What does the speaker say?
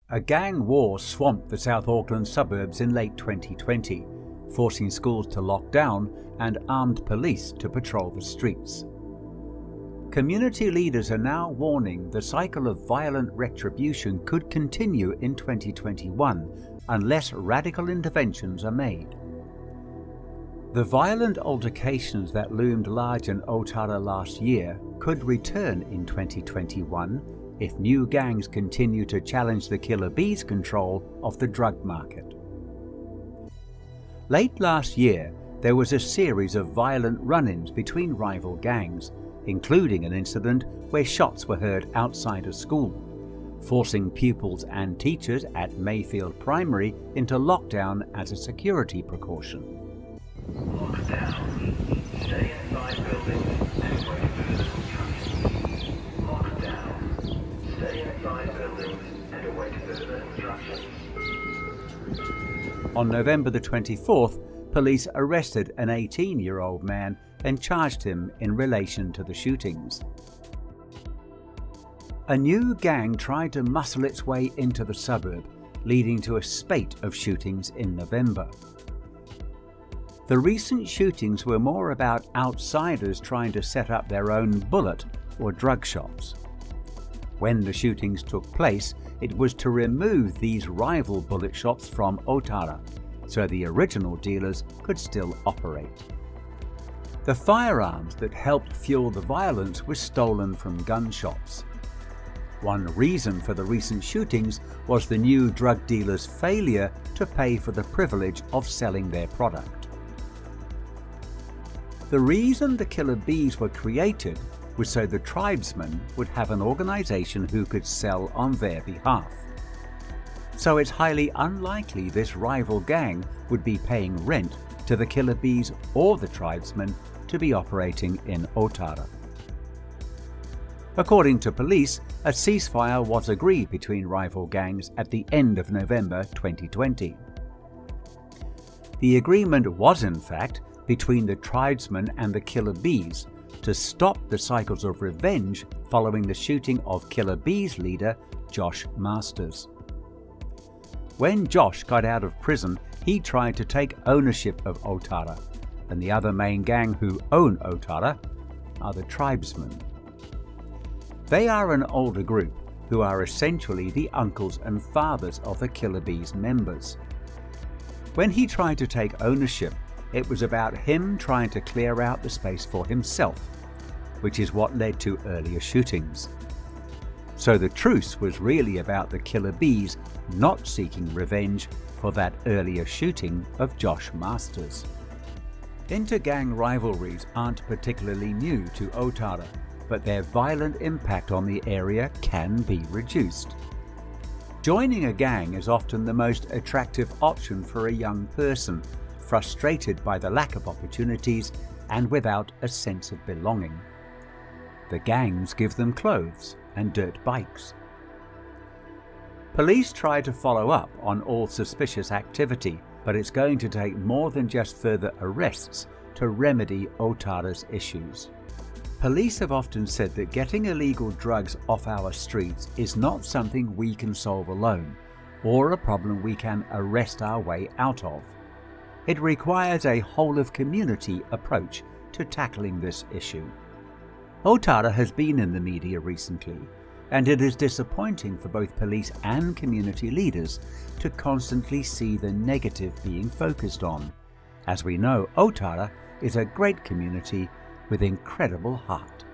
A gang war swamped the South Auckland suburbs in late 2020, forcing schools to lock down and armed police to patrol the streets. Community leaders are now warning the cycle of violent retribution could continue in 2021 unless radical interventions are made. The violent altercations that loomed large in Otara last year could return in 2021 if new gangs continue to challenge the killer bees' control of the drug market. Late last year, there was a series of violent run-ins between rival gangs, including an incident where shots were heard outside a school, forcing pupils and teachers at Mayfield Primary into lockdown as a security precaution. Lockdown. Stay inside buildings and away further instructions. Lockdown. Stay inside buildings and await further instructions. On November the 24th, police arrested an 18-year-old man and charged him in relation to the shootings. A new gang tried to muscle its way into the suburb, leading to a spate of shootings in November. The recent shootings were more about outsiders trying to set up their own bullet or drug shops. When the shootings took place, it was to remove these rival bullet shops from Otara, so the original dealers could still operate. The firearms that helped fuel the violence were stolen from gun shops. One reason for the recent shootings was the new drug dealers' failure to pay for the privilege of selling their product. The reason the killer bees were created was so the tribesmen would have an organization who could sell on their behalf. So it's highly unlikely this rival gang would be paying rent to the killer bees or the tribesmen to be operating in Otara. According to police, a ceasefire was agreed between rival gangs at the end of November 2020. The agreement was in fact between the tribesmen and the killer bees to stop the cycles of revenge following the shooting of killer bees leader Josh Masters. When Josh got out of prison, he tried to take ownership of Otara, and the other main gang who own Otara are the tribesmen. They are an older group who are essentially the uncles and fathers of the killer bees members. When he tried to take ownership, it was about him trying to clear out the space for himself, which is what led to earlier shootings. So the truce was really about the killer bees not seeking revenge for that earlier shooting of Josh Masters. Inter-gang rivalries aren't particularly new to Otara, but their violent impact on the area can be reduced. Joining a gang is often the most attractive option for a young person, frustrated by the lack of opportunities and without a sense of belonging. The gangs give them clothes and dirt bikes. Police try to follow up on all suspicious activity, but it's going to take more than just further arrests to remedy Otara's issues. Police have often said that getting illegal drugs off our streets is not something we can solve alone, or a problem we can arrest our way out of. It requires a whole-of-community approach to tackling this issue. Otara has been in the media recently, and it is disappointing for both police and community leaders to constantly see the negative being focused on. As we know, Otara is a great community with incredible heart.